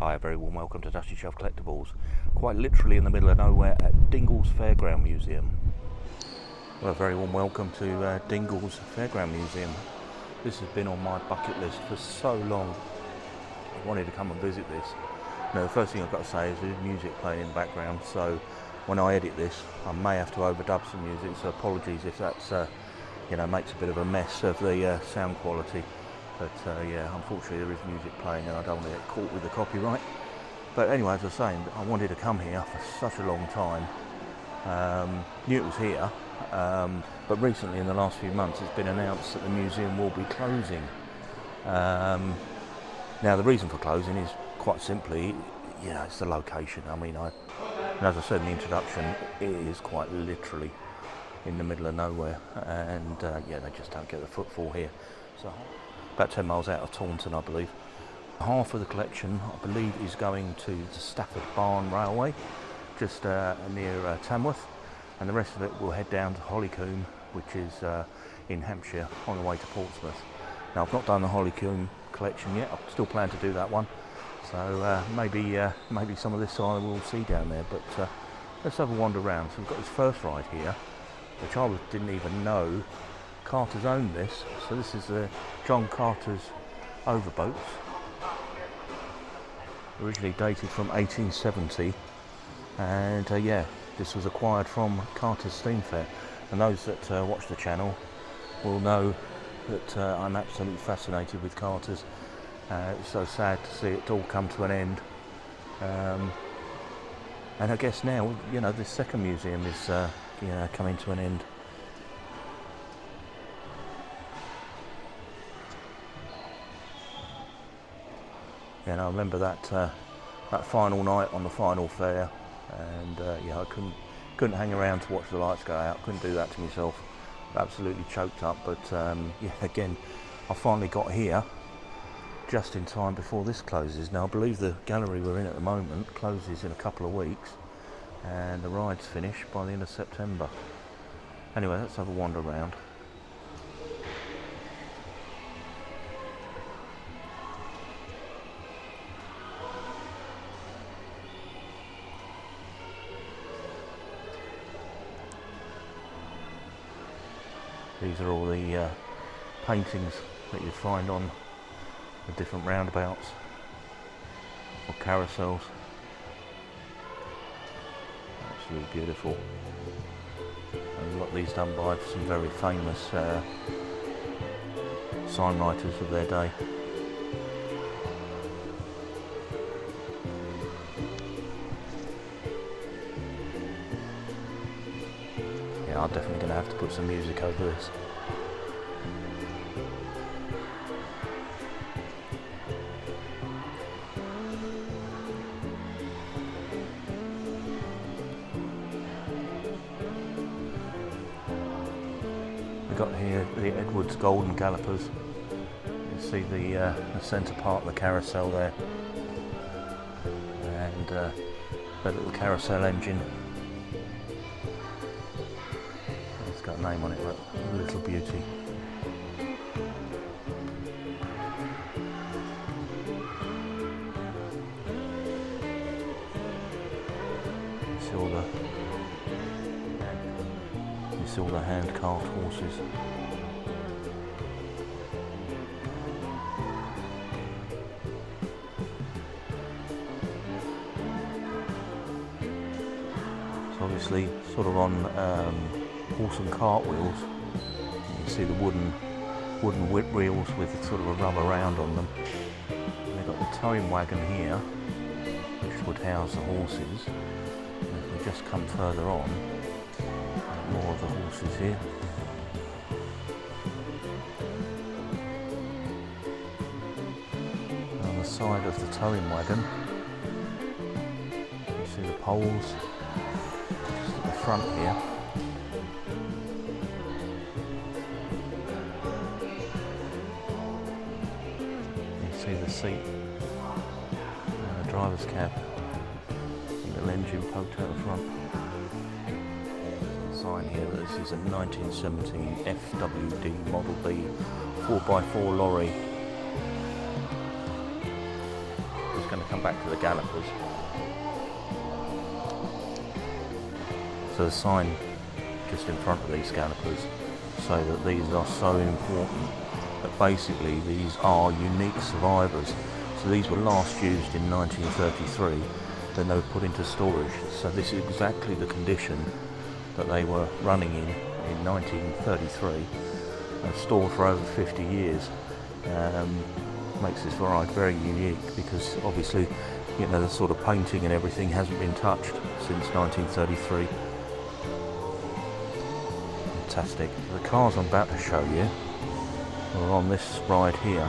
Hi, a very warm welcome to Dusty Shelf Collectibles, quite literally in the middle of nowhere at Dingles Fairground Museum. Well, a very warm welcome to Dingles Fairground Museum. This has been on my bucket list for so long. I wanted to come and visit this. Now, the first thing I've got to say is there's music playing in the background, so when I edit this I may have to overdub some music, so apologies if that's makes a bit of a mess of the sound quality. But yeah, unfortunately there is music playing and I don't want to get caught with the copyright. But anyway, as I was saying, I wanted to come here for such a long time. Knew it was here, but recently in the last few months it's been announced that the museum will be closing. Now the reason for closing is quite simply, it's the location. I mean, and as I said in the introduction, it is quite literally in the middle of nowhere, and they just don't get the footfall here. So about 10 miles out of Taunton, I believe. Half of the collection, I believe, is going to the Stafford Barn Railway, just near Tamworth, and the rest of it will head down to Hollycombe, which is in Hampshire, on the way to Portsmouth. Now, I've not done the Hollycombe collection yet. I still plan to do that one, so maybe some of this I will see down there. But let's have a wander around. So we've got this first ride here, which I didn't even know Carter's owned this. So this is John Carter's overboats, originally dated from 1870, and this was acquired from Carter's Steam Fair. And those that watch the channel will know that I'm absolutely fascinated with Carter's. It's so sad to see it all come to an end, and I guess now this second museum is coming to an end. And I remember that final night on the final fair, and I couldn't hang around to watch the lights go out. Couldn't do that to myself. Absolutely choked up. But again, I finally got here just in time before this closes. Now I believe the gallery we're in at the moment closes in a couple of weeks, and the ride's finished by the end of September. Anyway, let's have a wander around. These are all the paintings that you find on the different roundabouts or carousels. Absolutely beautiful. And a lot of these done by some very famous sign writers of their day. Yeah, I'm definitely going to have to put some music over this. We've got here the Edwards Golden Gallopers. You see the centre part of the carousel there, and that little carousel engine. It's got a name on it, but Little Beauty. You see all the hand-carved horses. It's obviously sort of on horse and cart wheels. You can see the wooden whip wheels with sort of a rubber round on them. And they've got the towing wagon here, which would house the horses. And if we just come further on, more of the horses here. And on the side of the towing wagon, you see the poles just at the front here. You see the seat and the driver's cab, and the engine poked out the front. Sign here that this is a 1917 FWD Model B 4x4 lorry. Just going to come back to the gallopers. So the sign just in front of these gallopers say that these are so important that basically these are unique survivors. So these were last used in 1933, then they were put into storage. So this is exactly the condition that they were running in 1933 and stored for over 50 years. Makes this variety very unique because obviously, you know, the sort of painting and everything hasn't been touched since 1933. Fantastic. The cars I'm about to show you are on this ride here.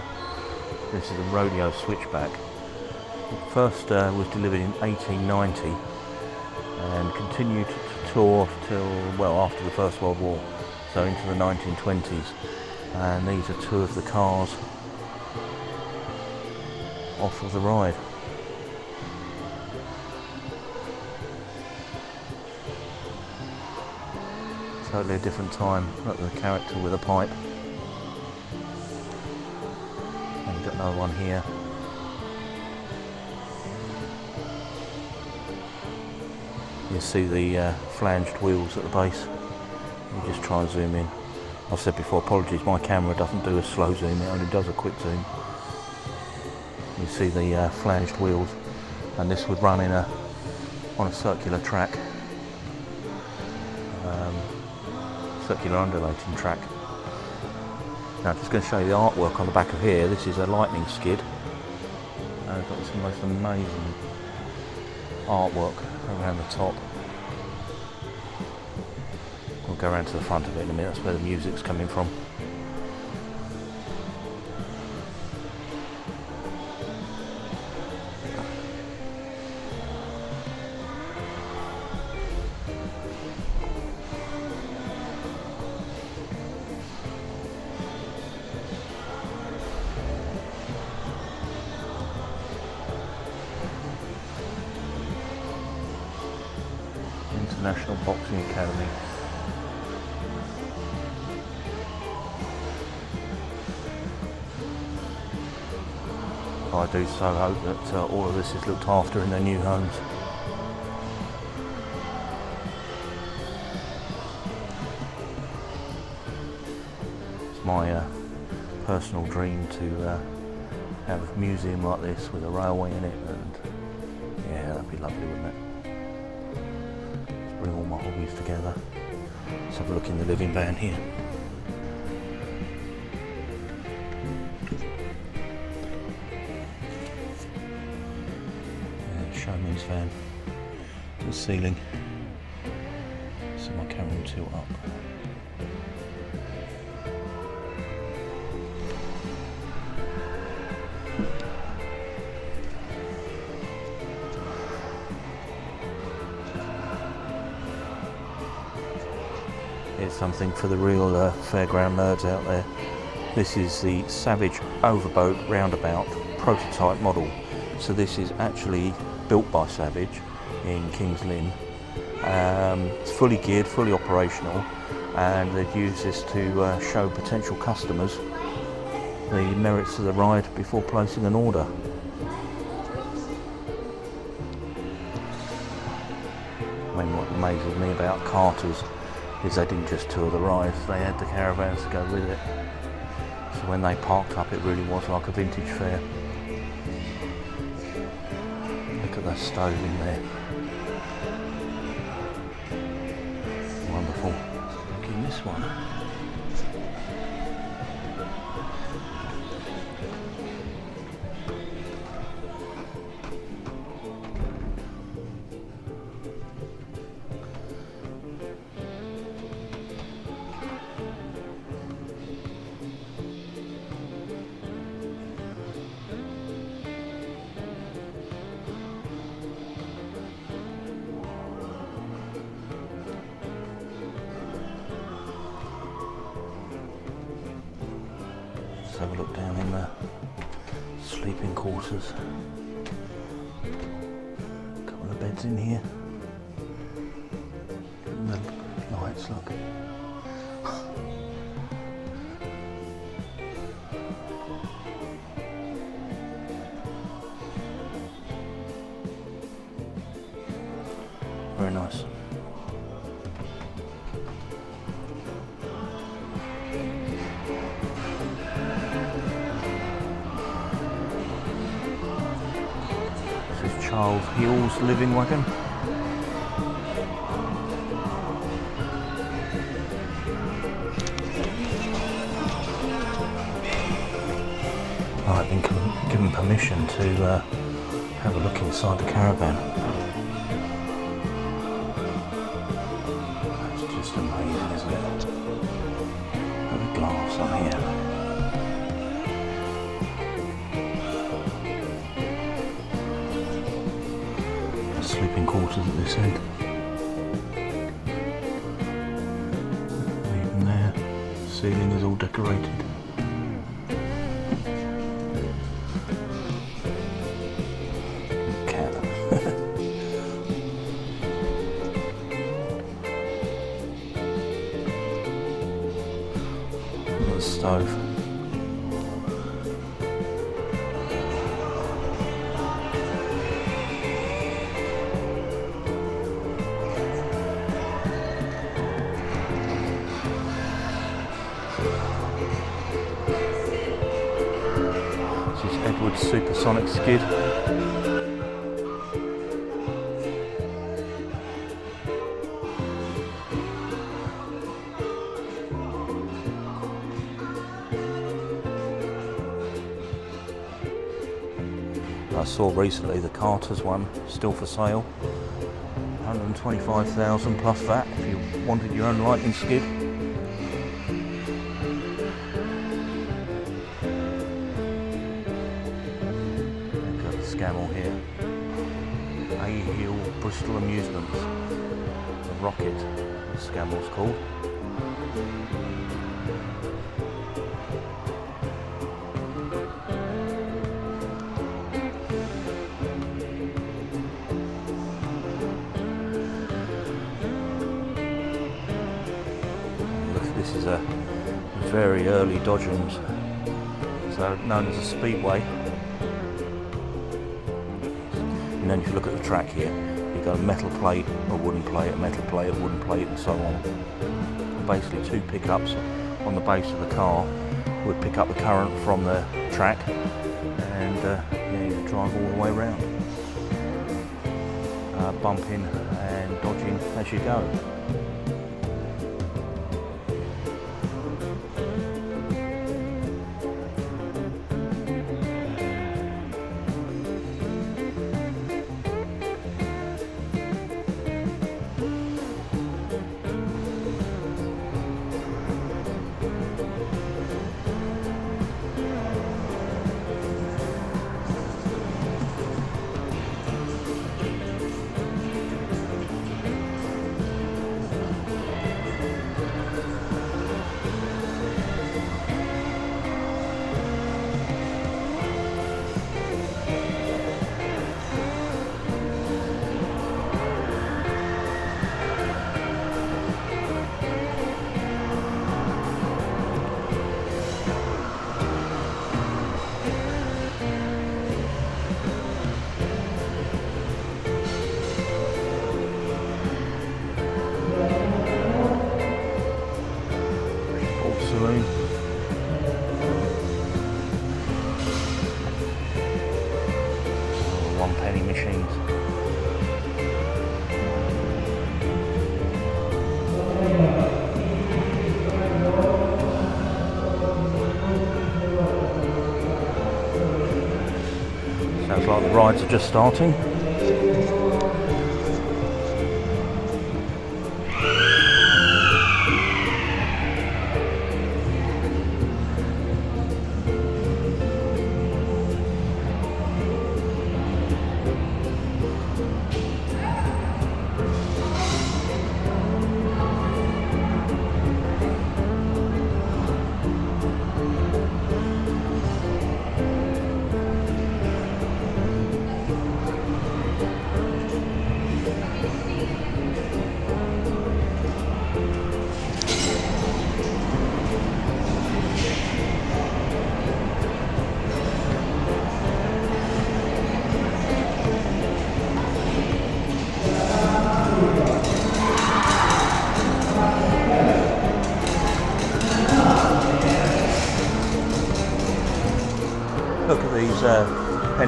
This is a rodeo switchback. It first was delivered in 1890 and continued to tour till, well, after the First World War, so into the 1920s. And these are two of the cars off of the ride. Totally a different time. Look at the character with a pipe. And we've got another one here. You see the flanged wheels at the base. You just try and zoom in. I've said before, apologies, my camera doesn't do a slow zoom, it only does a quick zoom. You see the flanged wheels, and this would run on a circular track, circular undulating track. Now I'm just going to show you the artwork on the back of here. This is a lightning skid. I've got some most amazing artwork around the top. We'll go around to the front of it in a minute, that's where the music's coming from. National Boxing Academy. I do so hope that all of this is looked after in their new homes. It's my personal dream to have a museum like this with a railway in it, and yeah, that'd be lovely, wouldn't it? Bring all my hobbies together. Let's have a look in the living van here. Yeah, showman's van to the ceiling. So my camera will tilt up. Here's something for the real fairground nerds out there. This is the Savage Overboat Roundabout prototype model. So this is actually built by Savage in King's Lynn. It's fully geared, fully operational, and they've used this to show potential customers the merits of the ride before placing an order. I mean, what amazes me about Carter's is they didn't just tour the rides, they had the caravans to go with it. So when they parked up, it really was like a vintage fair. Look at that stove in there. Wonderful. Look in this one. Let's have a look down in the sleeping quarters. A couple of beds in here. And the lights, look. Very nice. This is Charles Hill's living wagon. I've been given permission to have a look inside the caravan. That's just amazing, isn't it? Look at the glass up here. The sleeping quarters at this end. Even there, the ceiling is all decorated. Stove. This is Edward's supersonic skid. I saw recently the Carter's one still for sale, 125,000 plus VAT if you wanted your own lightning skid. We've got the Scammell here, A-Hill Bristol Amusements, the Rocket, the Scammell's called. This is a very early Dodgems, so known as a speedway. And then if you look at the track here, you've got a metal plate, a wooden plate, a metal plate, a wooden plate, and so on. And basically two pickups on the base of the car would pick up the current from the track, and yeah, you drive all the way around, bumping and dodging as you go. Penny machines. Sounds like the rides are just starting.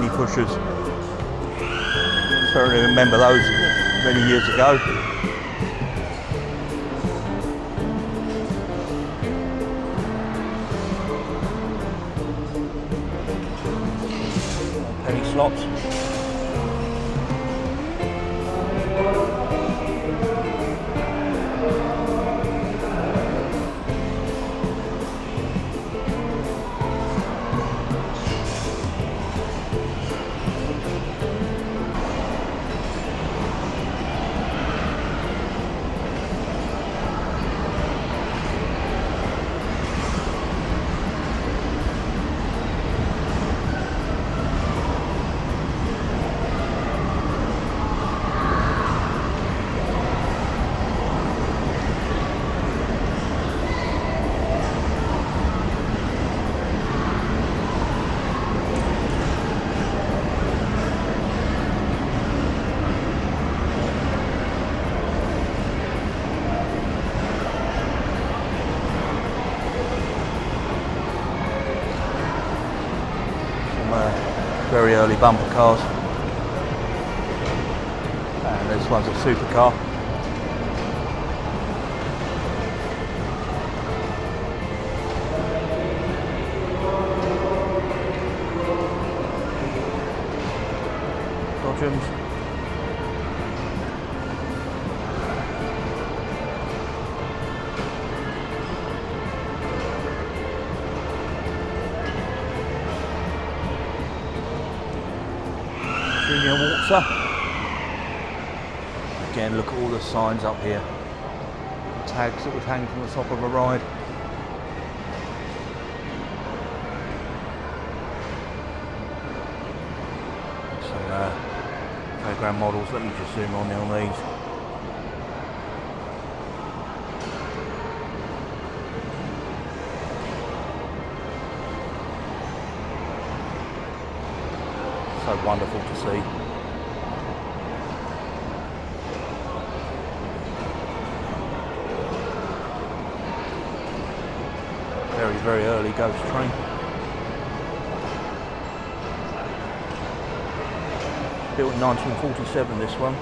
penny pushers. Certainly remember those many years ago. Penny slots. Very early bumper cars, and this one's a supercar. Dodgems. Junior Waltzer. Again, look at all the signs up here. Tags that would hang from the top of a ride. Some fairground models. Let me just zoom on these. So wonderful to see. Very, very early ghost train. Built in 1947, this one.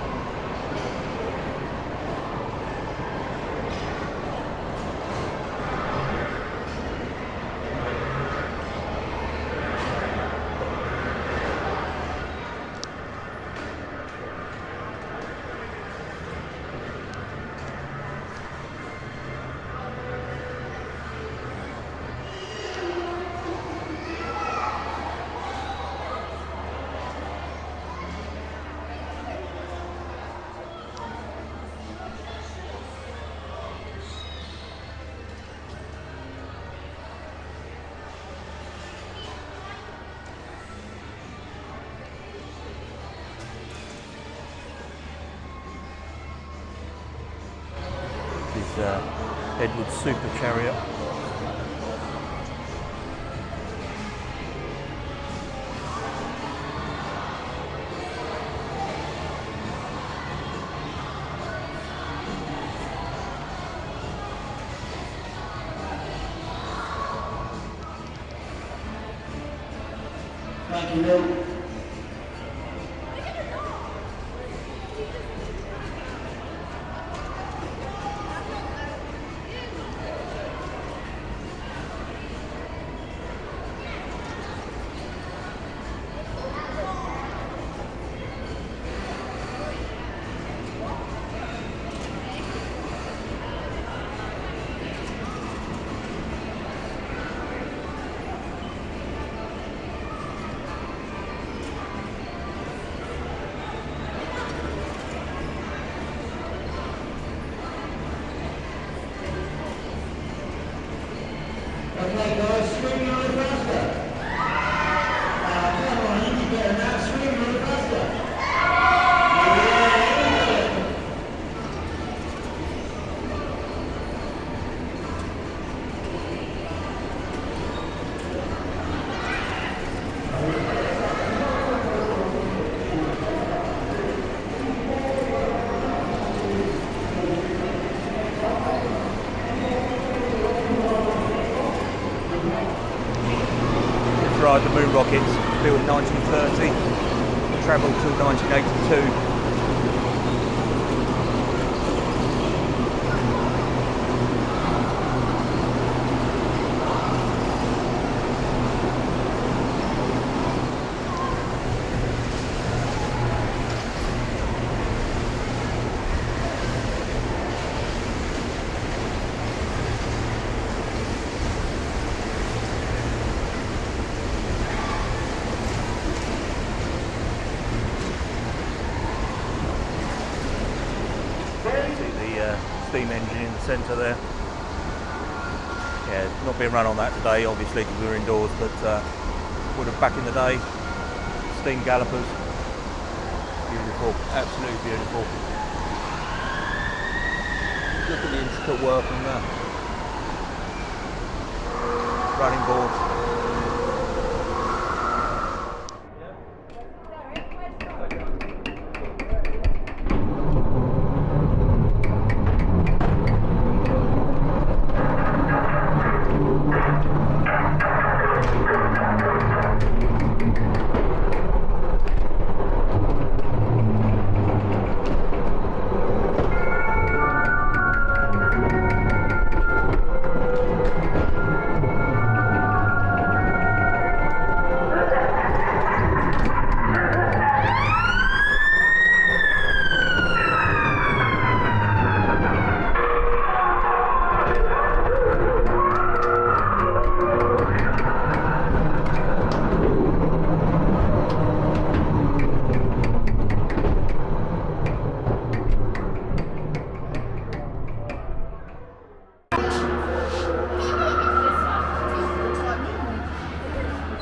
Edward's Super Chariot. Thank you. travelled till 1982. Steam engine in the centre there. Yeah, not being run on that today, obviously, because we were indoors, but would have back in the day. Steam gallopers. Beautiful, absolutely beautiful. Look at the intricate work on that. Running boards.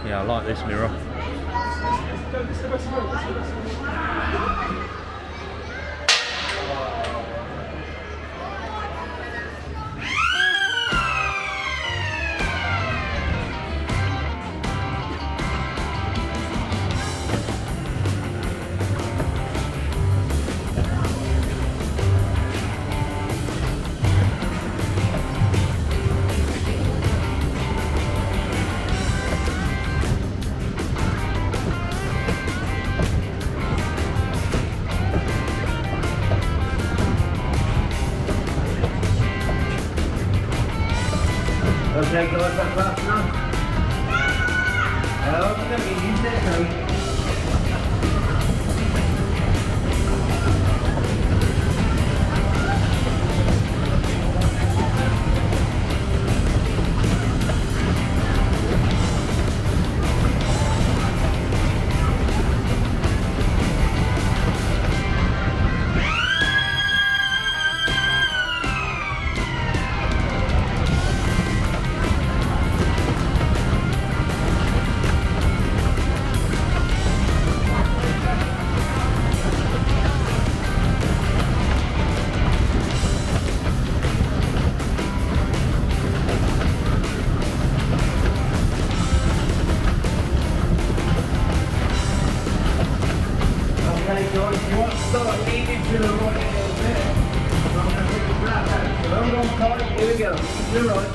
Yeah, I like this mirror. Okay, guys, that's fast enough. Okay, you said so. Okay, guys, you want to start leaning to the right a little bit. I'm going to put the flat out. So hold on tight, here we go. You're right.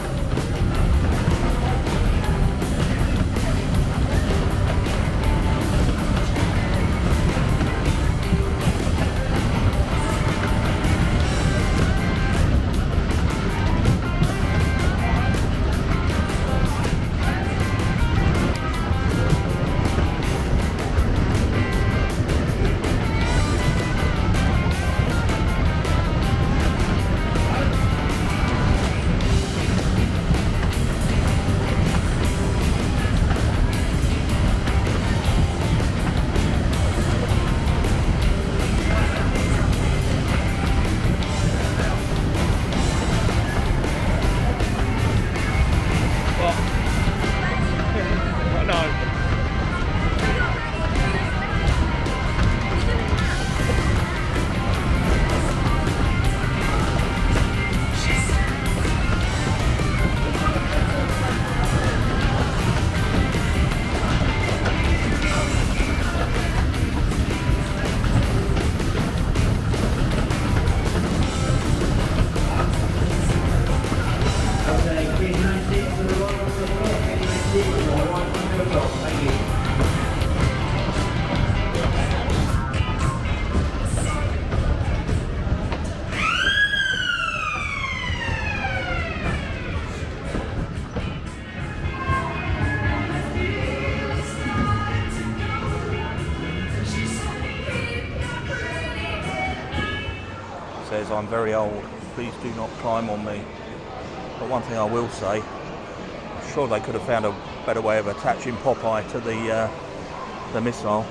says I'm very old, please do not climb on me. But one thing I will say, I'm sure they could have found a better way of attaching Popeye to the missile.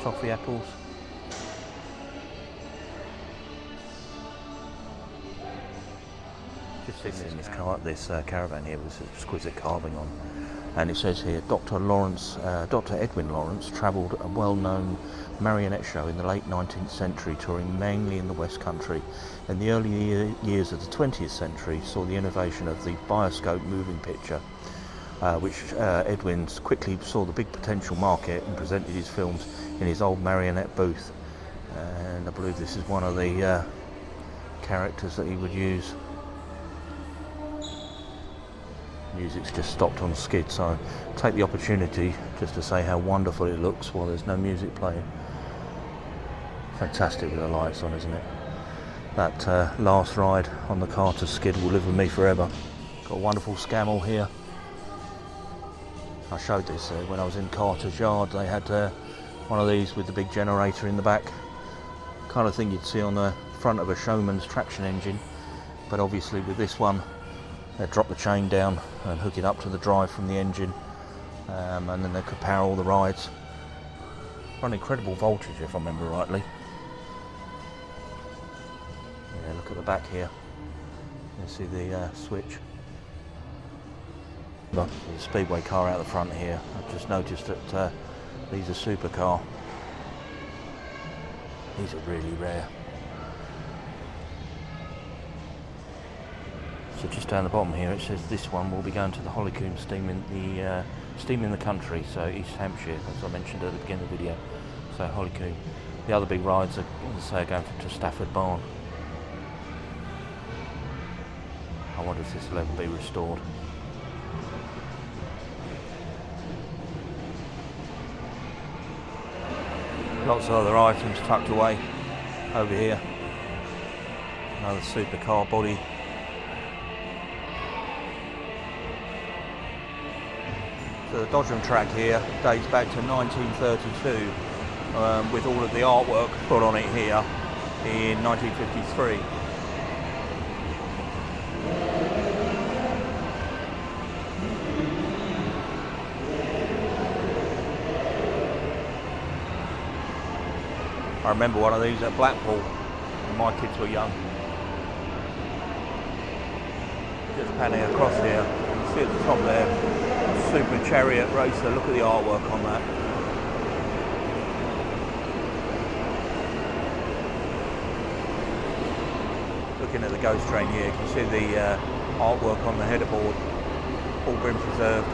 toffee apples. Just seen this caravan here with exquisite carving on, and it says here Dr. Edwin Lawrence travelled a well-known marionette show in the late 19th century, touring mainly in the West Country. In the early years of the 20th century saw the innovation of the bioscope moving picture, which Edwin quickly saw the big potential market and presented his films in his old marionette booth. And I believe this is one of the characters that he would use. Music's just stopped on skid, so I'll take the opportunity just to say how wonderful it looks while there's no music playing. Fantastic with the lights on, isn't it? That last ride on the car to skid will live with me forever. Got a wonderful scamel here. I showed this when I was in Carter's yard. They had one of these with the big generator in the back. Kind of thing you'd see on the front of a showman's traction engine. But obviously with this one, they drop the chain down and hook it up to the drive from the engine, and then they could power all the rides. Run incredible voltage if I remember rightly. Yeah, look at the back here. You see the switch. There's a speedway car out the front here. I've just noticed that these are supercar. These are really rare. So just down the bottom here it says this one will be going to the Hollycombe Steam in the Country, so East Hampshire, as I mentioned at the beginning of the video. So Hollycombe. The other big rides are, as I say, going to Stafford Barn. I wonder if this will ever be restored. Lots of other items tucked away over here. Another supercar body. So the Dodgem track here dates back to 1932, with all of the artwork put on it here in 1953. I remember one of these at Blackpool when my kids were young. Just panning across here, you can see at the top there, Super Chariot Racer. Look at the artwork on that. Looking at the ghost train here, you can see the artwork on the header board, all been preserved.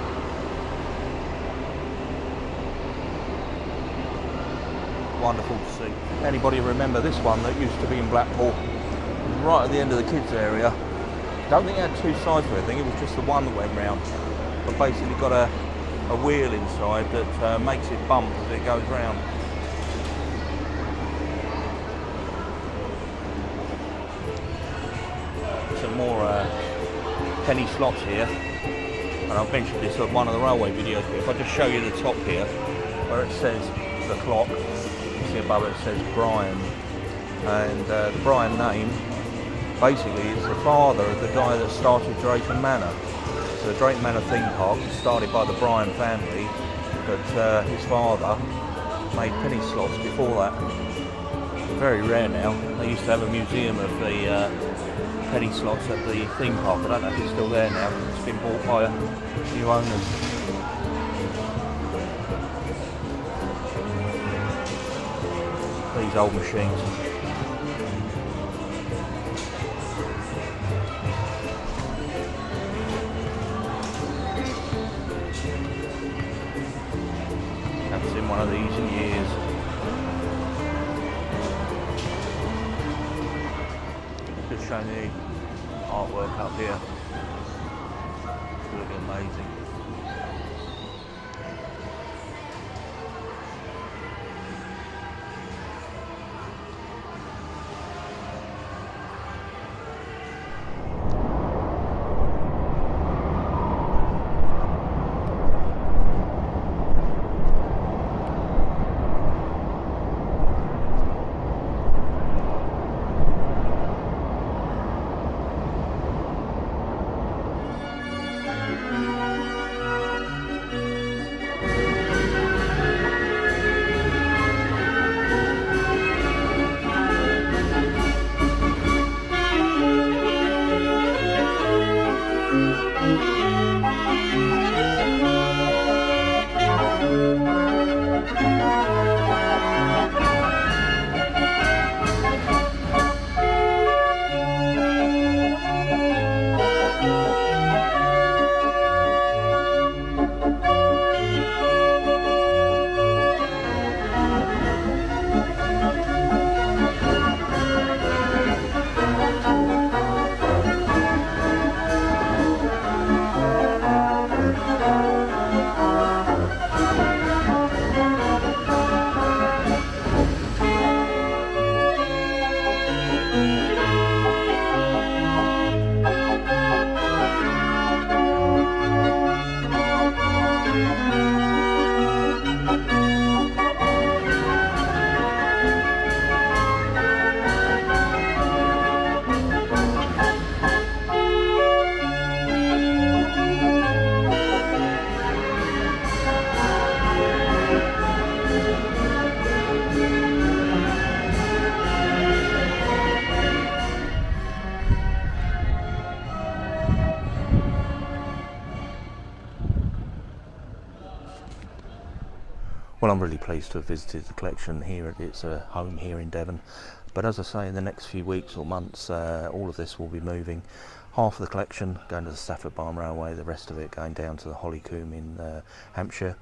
Wonderful to see. Anybody remember this one that used to be in Blackpool? Right at the end of the kids area. Don't think it had two sides to it, I think it was just the one that went round. But basically got a wheel inside that makes it bump as it goes round. Some more penny slots here, and I've mentioned this on one of the railway videos, but if I just show you the top here where it says the clock, you see above it says Brian, and the Brian name basically is the father of the guy that started Drayton Manor. So the Drayton Manor theme park was started by the Brian family, but his father made penny slots before that. They're very rare now. They used to have a museum of the penny slots at the theme park. I don't know if it's still there now. It's been bought by new owners. These old machines. Haven't seen one of these in years. Just showing the artwork up here. It's really amazing. Well, I'm really pleased to have visited the collection here at its home here in Devon. But as I say, in the next few weeks or months, all of this will be moving. Half of the collection going to the Statfold Railway, the rest of it going down to the Hollycombe in Hampshire.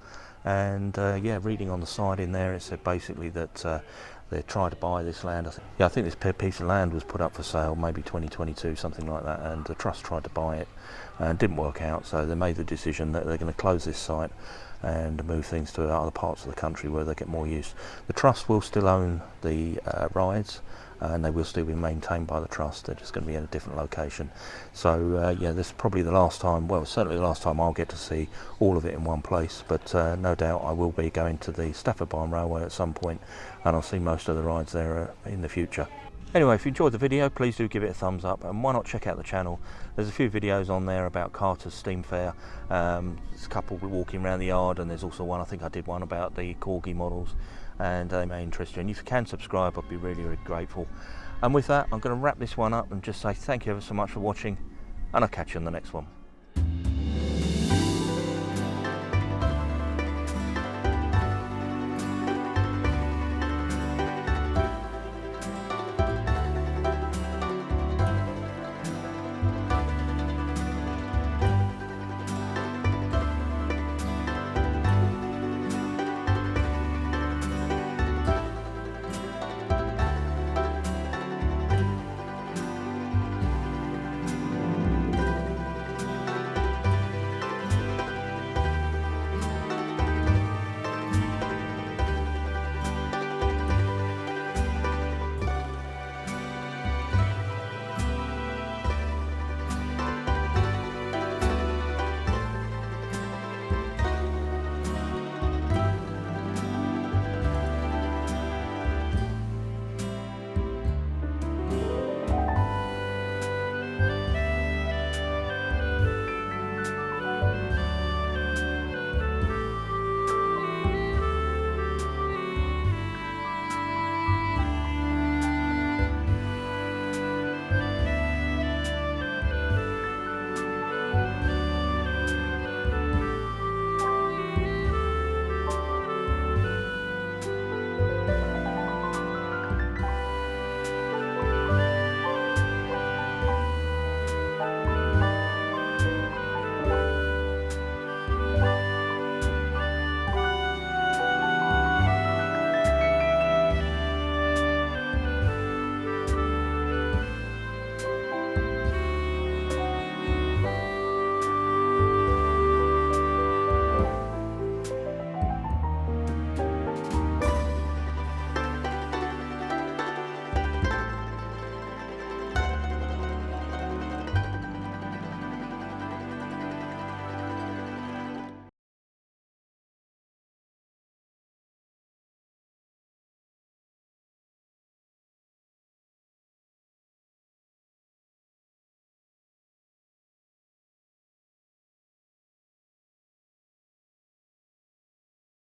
And yeah, reading on the side in there, it said basically that they tried to buy this land. I think this piece of land was put up for sale, maybe 2022, something like that, and the trust tried to buy it and didn't work out, so they made the decision that they're going to close this site and move things to other parts of the country where they get more use. The trust will still own the rides, and they will still be maintained by the trust. They're just going to be in a different location. So yeah, this is probably the last time, well, certainly the last time I'll get to see all of it in one place, but no doubt I will be going to the Statfold Railway at some point, and I'll see most of the rides there in the future. Anyway, if you enjoyed the video, please do give it a thumbs up, and why not check out the channel. There's a few videos on there about Carter's Steam Fair. There's a couple walking around the yard, and there's also one, I think I did one about the Corgi models, and they may interest you. And if you can subscribe, I'd be really, really grateful. And with that, I'm going to wrap this one up and just say thank you ever so much for watching, and I'll catch you in the next one.